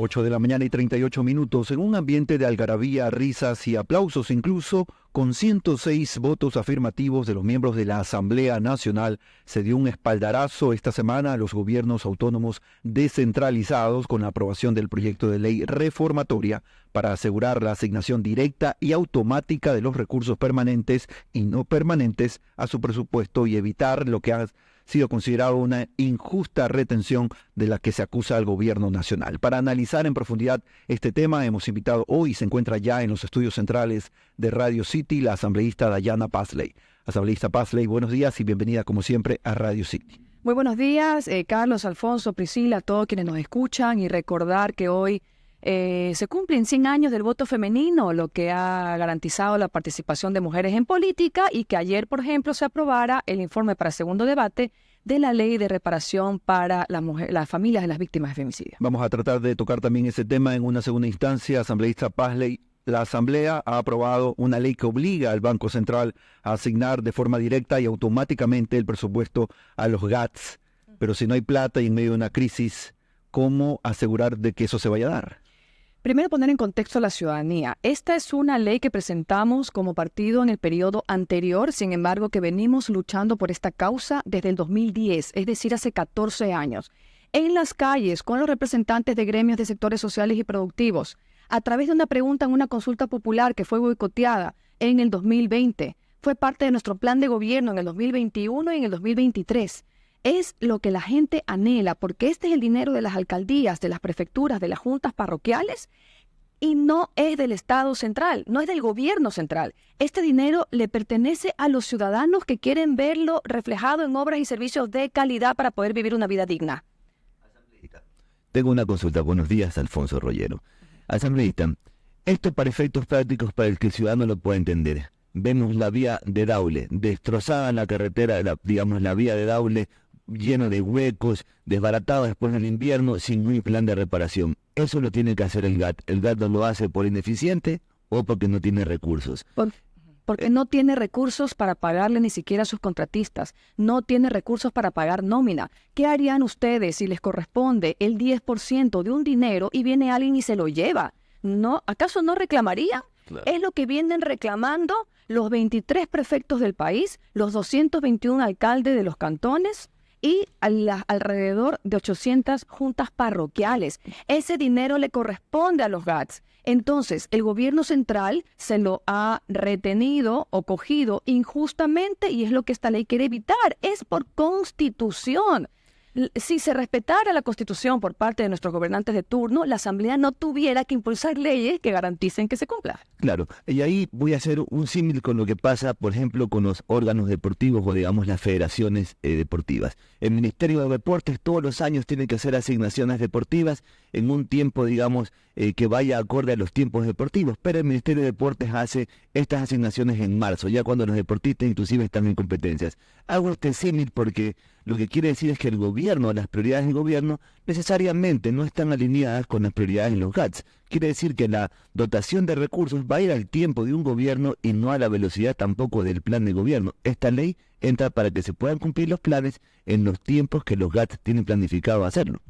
8 de la mañana y 38 minutos, en un ambiente de algarabía, risas y aplausos incluso, con 106 votos afirmativos de los miembros de la Asamblea Nacional, se dio un espaldarazo esta semana a los gobiernos autónomos descentralizados con la aprobación del proyecto de ley reformatoria para asegurar la asignación directa y automática de los recursos permanentes y no permanentes a su presupuesto y evitar lo que ha sido considerado una injusta retención de la que se acusa al gobierno nacional. Para analizar en profundidad este tema, hemos invitado hoy, se encuentra ya en los estudios centrales de Radio City, la asambleísta Dayana Pazley. Asambleísta Pazley, buenos días y bienvenida como siempre a Radio City. Muy buenos días, Carlos, Alfonso, Priscila, a todos quienes nos escuchan, y recordar que hoy se cumplen 100 años del voto femenino, lo que ha garantizado la participación de mujeres en política, y que ayer, por ejemplo, se aprobara el informe para segundo debate de la ley de reparación para las familias de las víctimas de femicidio. Vamos a tratar de tocar también ese tema en una segunda instancia. Asambleísta Pazley, la Asamblea ha aprobado una ley que obliga al Banco Central a asignar de forma directa y automáticamente el presupuesto a los GATS. Pero si no hay plata y en medio de una crisis, ¿cómo asegurar de que eso se vaya a dar? Primero, poner en contexto a la ciudadanía. Esta es una ley que presentamos como partido en el periodo anterior, sin embargo, que venimos luchando por esta causa desde el 2010, es decir, hace 14 años. En las calles, con los representantes de gremios de sectores sociales y productivos, a través de una pregunta en una consulta popular que fue boicoteada en el 2020, fue parte de nuestro plan de gobierno en el 2021 y en el 2023. Es lo que la gente anhela, porque este es el dinero de las alcaldías, de las prefecturas, de las juntas parroquiales, y no es del Estado central, no es del gobierno central. Este dinero le pertenece a los ciudadanos que quieren verlo reflejado en obras y servicios de calidad para poder vivir una vida digna. Asambleísta, tengo una consulta. Buenos días, Alfonso Rollero. Asambleísta, esto para efectos prácticos para el que el ciudadano lo pueda entender. Vemos la vía de Daule, destrozada en la carretera, la vía de Daule, lleno de huecos, desbaratado después del invierno, sin un plan de reparación. Eso lo tiene que hacer el GAT. ¿El GAT no lo hace por ineficiente o porque no tiene recursos? Porque no tiene recursos para pagarle ni siquiera a sus contratistas. No tiene recursos para pagar nómina. ¿Qué harían ustedes si les corresponde el 10% de un dinero y viene alguien y se lo lleva? ¿No? ¿Acaso no reclamarían? Claro. Es lo que vienen reclamando los 23 prefectos del país, los 221 alcaldes de los cantones, y alrededor de 800 juntas parroquiales. Ese dinero le corresponde a los GATS. Entonces, el gobierno central se lo ha retenido o cogido injustamente, y es lo que esta ley quiere evitar. Es por constitución. Si se respetara la Constitución por parte de nuestros gobernantes de turno, la Asamblea no tuviera que impulsar leyes que garanticen que se cumpla. Claro, y ahí voy a hacer un símil con lo que pasa, por ejemplo, con los órganos deportivos o, digamos, las federaciones deportivas. El Ministerio de Deportes todos los años tiene que hacer asignaciones deportivas en un tiempo, digamos, que vaya acorde a los tiempos deportivos, pero el Ministerio de Deportes hace estas asignaciones en marzo, ya cuando los deportistas inclusive están en competencias. Hago este símil porque lo que quiere decir es que el gobierno, las prioridades del gobierno, necesariamente no están alineadas con las prioridades de los GATS. Quiere decir que la dotación de recursos va a ir al tiempo de un gobierno y no a la velocidad tampoco del plan de gobierno. Esta ley entra para que se puedan cumplir los planes en los tiempos que los GATS tienen planificado hacerlo.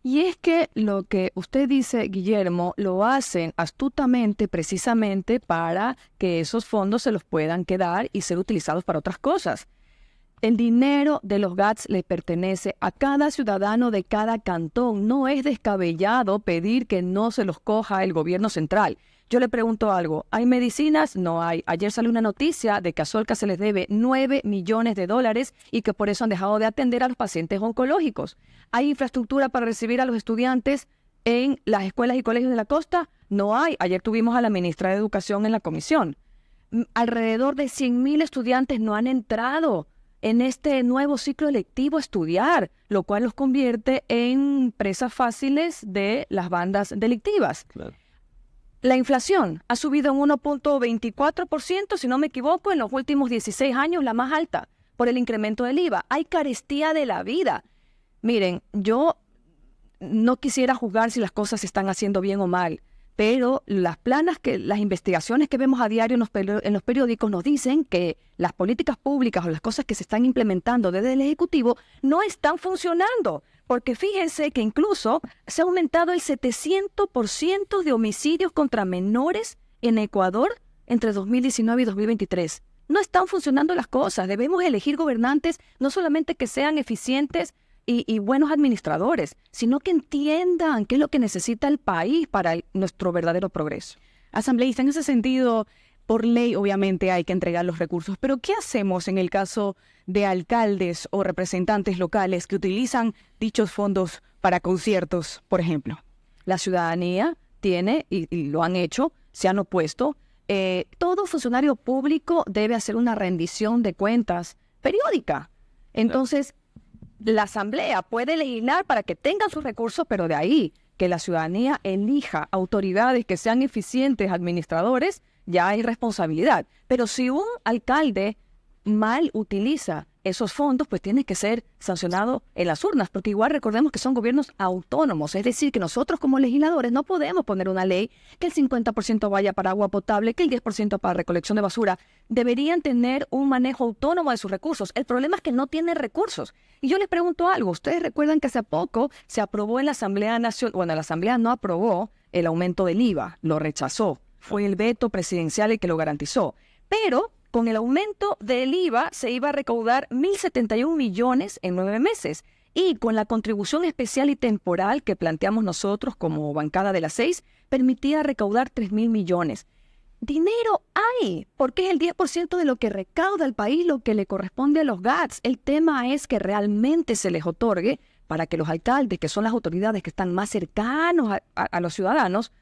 Y es que lo que usted dice, Guillermo, lo hacen astutamente precisamente para que esos fondos se los puedan quedar y ser utilizados para otras cosas. El dinero de los GATS le pertenece a cada ciudadano de cada cantón. No es descabellado pedir que no se los coja el gobierno central. Yo le pregunto algo, ¿hay medicinas? No hay. Ayer salió una noticia de que a Solca se les debe 9 millones de dólares y que por eso han dejado de atender a los pacientes oncológicos. ¿Hay infraestructura para recibir a los estudiantes en las escuelas y colegios de la costa? No hay. Ayer tuvimos a la ministra de Educación en la comisión. Alrededor de 100,000 estudiantes no han entrado en este nuevo ciclo lectivo a estudiar, lo cual los convierte en presas fáciles de las bandas delictivas. Claro. La inflación ha subido en 1.24%, si no me equivoco, en los últimos 16 años, la más alta, por el incremento del IVA. Hay carestía de la vida. Miren, yo no quisiera juzgar si las cosas se están haciendo bien o mal, pero las investigaciones que vemos a diario en los periódicos nos dicen que las políticas públicas o las cosas que se están implementando desde el Ejecutivo no están funcionando. Porque fíjense que incluso se ha aumentado el 700% de homicidios contra menores en Ecuador entre 2019 y 2023. No están funcionando las cosas. Debemos elegir gobernantes no solamente que sean eficientes y buenos administradores, sino que entiendan qué es lo que necesita el país para nuestro verdadero progreso. Asambleísta, en ese sentido, por ley obviamente hay que entregar los recursos, pero ¿qué hacemos en el caso de alcaldes o representantes locales que utilizan dichos fondos para conciertos, por ejemplo? La ciudadanía tiene, y lo han hecho, se han opuesto. Todo funcionario público debe hacer una rendición de cuentas periódica. Entonces, la Asamblea puede legislar para que tengan sus recursos, pero de ahí que la ciudadanía elija autoridades que sean eficientes administradores, ya hay responsabilidad. Pero si un alcalde mal utiliza esos fondos, pues tiene que ser sancionado en las urnas, porque igual recordemos que son gobiernos autónomos, es decir, que nosotros como legisladores no podemos poner una ley que el 50% vaya para agua potable, que el 10% para recolección de basura. Deberían tener un manejo autónomo de sus recursos. El problema es que no tienen recursos. Y yo les pregunto algo, ¿ustedes recuerdan que hace poco se aprobó en la Asamblea Nacional, bueno, la Asamblea no aprobó el aumento del IVA, lo rechazó, fue el veto presidencial el que lo garantizó, pero con el aumento del IVA se iba a recaudar 1.071 millones en 9 meses. Y con la contribución especial y temporal que planteamos nosotros como bancada de las 6, permitía recaudar 3.000 millones. Dinero hay, porque es el 10% de lo que recauda el país lo que le corresponde a los GATS. El tema es que realmente se les otorgue para que los alcaldes, que son las autoridades que están más cercanos a los ciudadanos,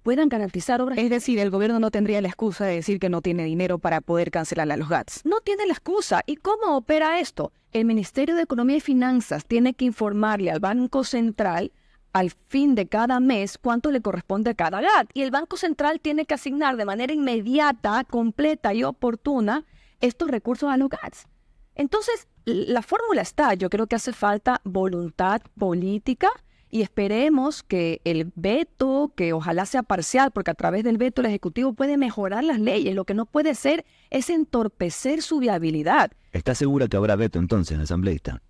puedan garantizar obras. Es decir, el gobierno no tendría la excusa de decir que no tiene dinero para poder cancelarle a los GATS. No tiene la excusa. ¿Y cómo opera esto? El Ministerio de Economía y Finanzas tiene que informarle al Banco Central al fin de cada mes cuánto le corresponde a cada GAT. Y el Banco Central tiene que asignar de manera inmediata, completa y oportuna estos recursos a los GATS. Entonces, la fórmula está. Yo creo que hace falta voluntad política. Y esperemos que el veto, que ojalá sea parcial, porque a través del veto el Ejecutivo puede mejorar las leyes. Lo que no puede ser es entorpecer su viabilidad. ¿Está segura que habrá veto entonces, asambleísta?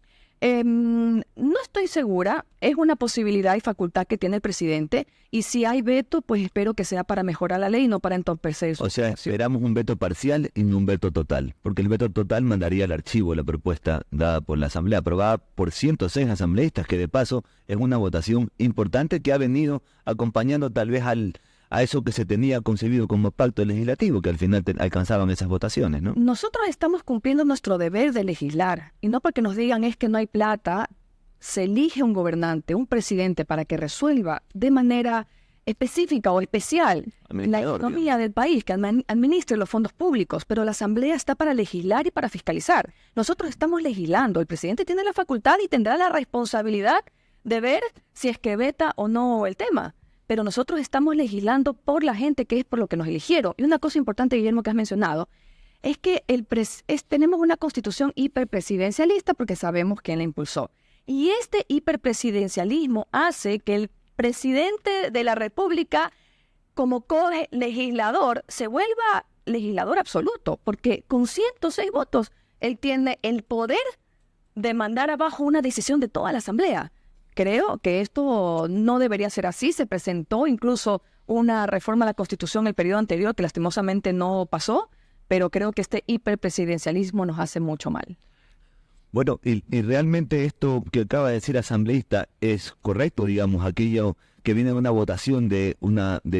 No estoy segura. Es una posibilidad y facultad que tiene el presidente. Y si hay veto, pues espero que sea para mejorar la ley y no para entorpecer su O sea, acción. esperamos un veto parcial y no un veto total. Porque el veto total mandaría al archivo la propuesta dada por la Asamblea, aprobada por 106 asambleístas, que de paso es una votación importante que ha venido acompañando tal vez a eso que se tenía concebido como pacto legislativo, que al final alcanzaban esas votaciones, ¿no? Nosotros estamos cumpliendo nuestro deber de legislar. Y no porque nos digan es que no hay plata. Se elige un gobernante, un presidente, para que resuelva de manera específica o especial la economía del país, que administre los fondos públicos, pero la Asamblea está para legislar y para fiscalizar. Nosotros estamos legislando, el presidente tiene la facultad y tendrá la responsabilidad de ver si es que veta o no el tema, pero nosotros estamos legislando por la gente, que es por lo que nos eligieron. Y una cosa importante, Guillermo, que has mencionado, es que tenemos una constitución hiperpresidencialista porque sabemos quién la impulsó. Y este hiperpresidencialismo hace que el presidente de la República, como co-legislador, se vuelva legislador absoluto, porque con 106 votos él tiene el poder de mandar abajo una decisión de toda la Asamblea. Creo que esto no debería ser así. Se presentó incluso una reforma a la Constitución el periodo anterior que lastimosamente no pasó, pero creo que este hiperpresidencialismo nos hace mucho mal. Bueno, y realmente esto que acaba de decir asambleísta es correcto, digamos, aquello que viene de una votación de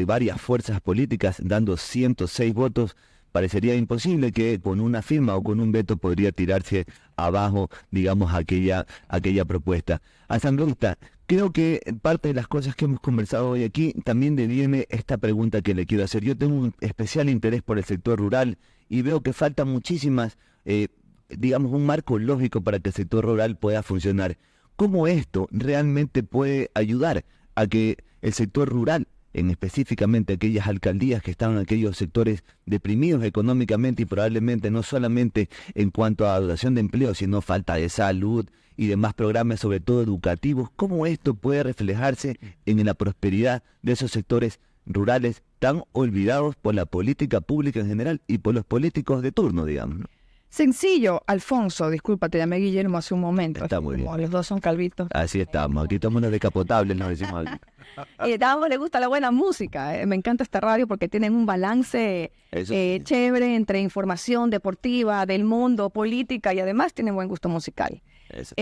varias fuerzas políticas dando 106 votos, parecería imposible que con una firma o con un veto podría tirarse abajo, digamos, aquella propuesta. Asambleísta, creo que parte de las cosas que hemos conversado hoy aquí también deviene esta pregunta que le quiero hacer. Yo tengo un especial interés por el sector rural y veo que faltan muchísimas digamos, un marco lógico para que el sector rural pueda funcionar. ¿Cómo esto realmente puede ayudar a que el sector rural, en específicamente aquellas alcaldías que están en aquellos sectores deprimidos económicamente y probablemente no solamente en cuanto a dotación de empleo, sino falta de salud y demás programas, sobre todo educativos, cómo esto puede reflejarse en la prosperidad de esos sectores rurales tan olvidados por la política pública en general y por los políticos de turno, digamos, ¿no? Sencillo, Alfonso, disculpa, te llamé Guillermo hace un momento. Está muy Como bien. los dos son calvitos. Así estamos, aquí estamos unos decapotables, nos decimos aquí. Y a ambos les gusta la buena música. Me encanta esta radio porque tienen un balance Eso sí. chévere entre información deportiva, del mundo, política y además tienen buen gusto musical. Eso.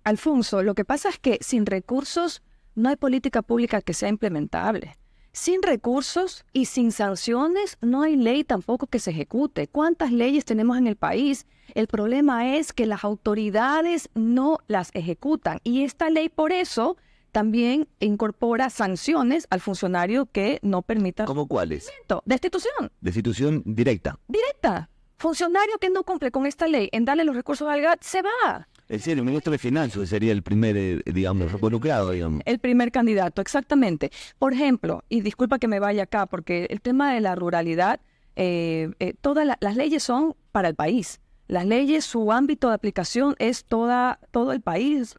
Alfonso, lo que pasa es que sin recursos no hay política pública que sea implementable. Sin recursos y sin sanciones no hay ley tampoco que se ejecute. ¿Cuántas leyes tenemos en el país? El problema es que las autoridades no las ejecutan y esta ley por eso también incorpora sanciones al funcionario que no permita ¿Cómo cuáles? destitución Destitución directa. directa. Funcionario que no cumple con esta ley en darle los recursos al GAT se va. Es decir, el ministro de Finanzas sería el primer, digamos, involucrado, digamos. El primer candidato, exactamente. Por ejemplo, y disculpa que me vaya acá, porque el tema de la ruralidad, todas las leyes son para el país. Las leyes, su ámbito de aplicación es todo el país,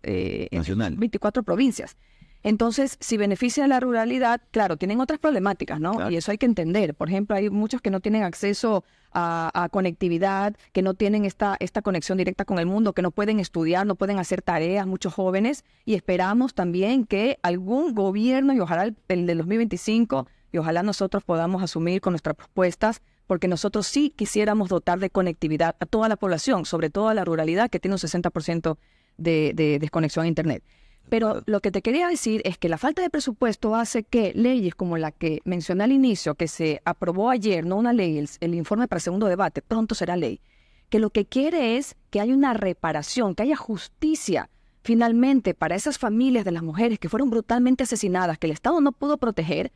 Nacional. 24 provincias. Entonces, si beneficia a la ruralidad, claro, tienen otras problemáticas, ¿no? Claro. Y eso hay que entender. Por ejemplo, hay muchos que no tienen acceso a conectividad, que no tienen esta conexión directa con el mundo, que no pueden estudiar, no pueden hacer tareas, muchos jóvenes. Y esperamos también que algún gobierno, y ojalá el del 2025, y ojalá nosotros podamos asumir con nuestras propuestas, porque nosotros sí quisiéramos dotar de conectividad a toda la población, sobre todo a la ruralidad, que tiene un 60% de desconexión a Internet. Pero lo que te quería decir es que la falta de presupuesto hace que leyes como la que mencioné al inicio, que se aprobó ayer, no una ley, el informe para el segundo debate, pronto será ley, que lo que quiere es que haya una reparación, que haya justicia finalmente para esas familias de las mujeres que fueron brutalmente asesinadas, que el Estado no pudo proteger,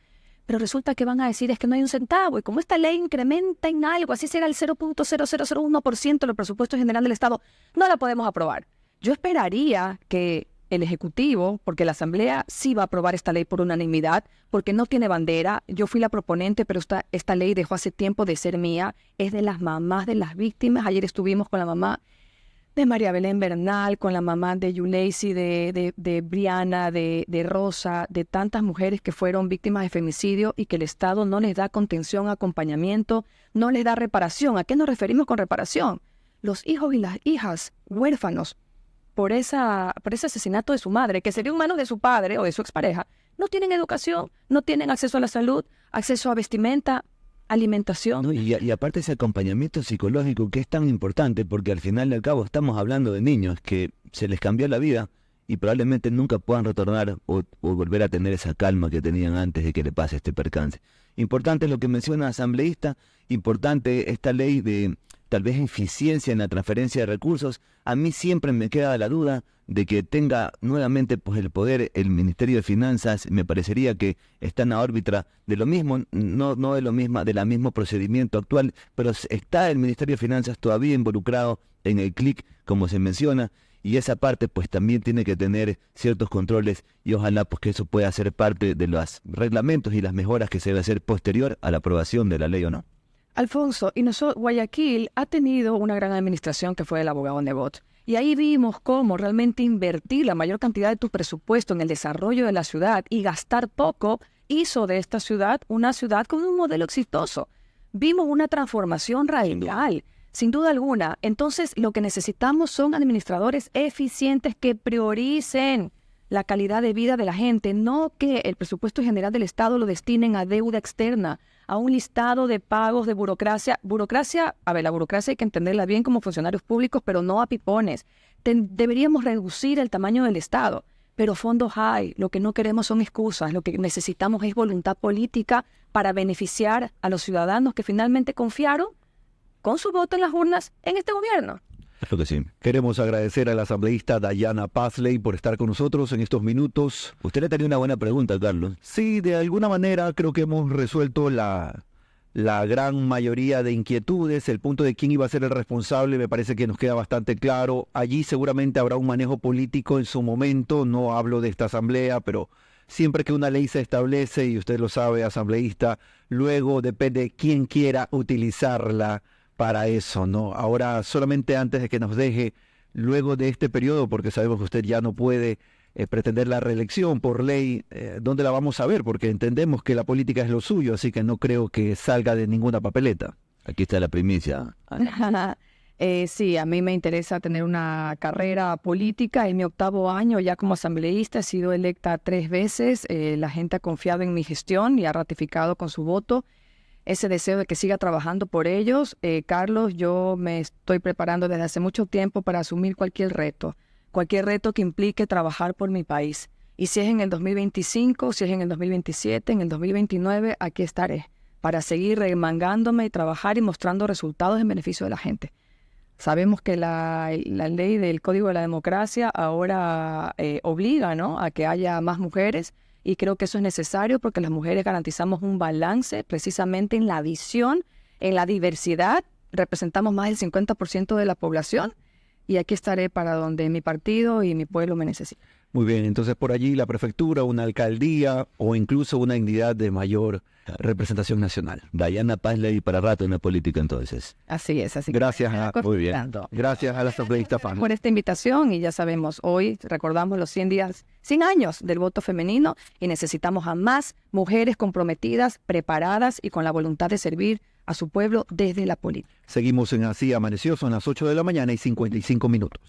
pero resulta que van a decir es que no hay un centavo, y como esta ley incrementa en algo, así será el 0.0001% del presupuesto general del Estado, no la podemos aprobar. Yo esperaría que el Ejecutivo, porque la Asamblea sí va a aprobar esta ley por unanimidad, porque no tiene bandera. Yo fui la proponente, pero esta ley dejó hace tiempo de ser mía. Es de las mamás de las víctimas. Ayer estuvimos con la mamá de María Belén Bernal, con la mamá de Yuleisi, de Briana, de Rosa, de tantas mujeres que fueron víctimas de femicidio y que el Estado no les da contención, acompañamiento, no les da reparación. ¿A qué nos referimos con reparación? Los hijos y las hijas huérfanos por ese asesinato de su madre, que sería un mano de su padre o de su expareja, no tienen educación, no tienen acceso a la salud, acceso a vestimenta, alimentación. ¿No? Y aparte ese acompañamiento psicológico que es tan importante, porque al final y al cabo estamos hablando de niños que se les cambió la vida y probablemente nunca puedan retornar o volver a tener esa calma que tenían antes de que le pase este percance. Importante lo que menciona asambleísta, importante esta ley de tal vez eficiencia en la transferencia de recursos. A mí siempre me queda la duda de que tenga nuevamente pues el poder el Ministerio de Finanzas. Me parecería que está en la órbita de lo mismo, no de lo mismo, del mismo procedimiento actual, pero está el Ministerio de Finanzas todavía involucrado en el CLIC, como se menciona, y esa parte pues también tiene que tener ciertos controles y ojalá pues que eso pueda ser parte de los reglamentos y las mejoras que se debe hacer posterior a la aprobación de la ley o no. Alfonso, y Guayaquil ha tenido una gran administración que fue el abogado Nebot. Y ahí vimos cómo realmente invertir la mayor cantidad de tu presupuesto en el desarrollo de la ciudad y gastar poco hizo de esta ciudad una ciudad con un modelo exitoso. Vimos una transformación radical, sin duda alguna. Entonces, lo que necesitamos son administradores eficientes que prioricen la calidad de vida de la gente, no que el presupuesto general del Estado lo destinen a deuda externa, a un listado de pagos de burocracia. La burocracia hay que entenderla bien como funcionarios públicos, pero no a pipones. Deberíamos reducir el tamaño del Estado, pero fondos hay. Lo que no queremos son excusas, lo que necesitamos es voluntad política para beneficiar a los ciudadanos que finalmente confiaron con su voto en las urnas en este gobierno. Creo que sí. Queremos agradecer a la asambleísta Dayana Pazley por estar con nosotros en estos minutos. Usted le tenía una buena pregunta, Carlos. Sí, de alguna manera creo que hemos resuelto la gran mayoría de inquietudes. El punto de quién iba a ser el responsable me parece que nos queda bastante claro. Allí seguramente habrá un manejo político en su momento. No hablo de esta asamblea, pero siempre que una ley se establece, y usted lo sabe, asambleísta, luego depende quién quiera utilizarla para eso, ¿no? Ahora, solamente antes de que nos deje, luego de este periodo, porque sabemos que usted ya no puede pretender la reelección por ley, ¿dónde la vamos a ver? Porque entendemos que la política es lo suyo, así que no creo que salga de ninguna papeleta. Aquí está la primicia. Sí, a mí me interesa tener una carrera política. En mi 8º año ya como asambleísta he sido electa 3 veces. La gente ha confiado en mi gestión y ha ratificado con su voto ese deseo de que siga trabajando por ellos. Carlos, yo me estoy preparando desde hace mucho tiempo para asumir cualquier reto que implique trabajar por mi país. Y si es en el 2025, si es en el 2027, en el 2029, aquí estaré para seguir remangándome y trabajar y mostrando resultados en beneficio de la gente. Sabemos que la ley del Código de la Democracia ahora obliga, ¿no?, a que haya más mujeres, y creo que eso es necesario porque las mujeres garantizamos un balance precisamente en la visión, en la diversidad. Representamos más del 50% de la población y aquí estaré para donde mi partido y mi pueblo me necesiten. Muy bien, entonces por allí la prefectura, una alcaldía o incluso una entidad de mayor representación nacional. Diana Pazley para rato en la política entonces. Así es, así que Gracias Muy bien. gracias a la asambleísta Fana. por esta invitación. Y ya sabemos, hoy recordamos los 100 años del voto femenino y necesitamos a más mujeres comprometidas, preparadas y con la voluntad de servir a su pueblo desde la política. Seguimos en Así Amaneció, son las 8 de la mañana y 55 minutos.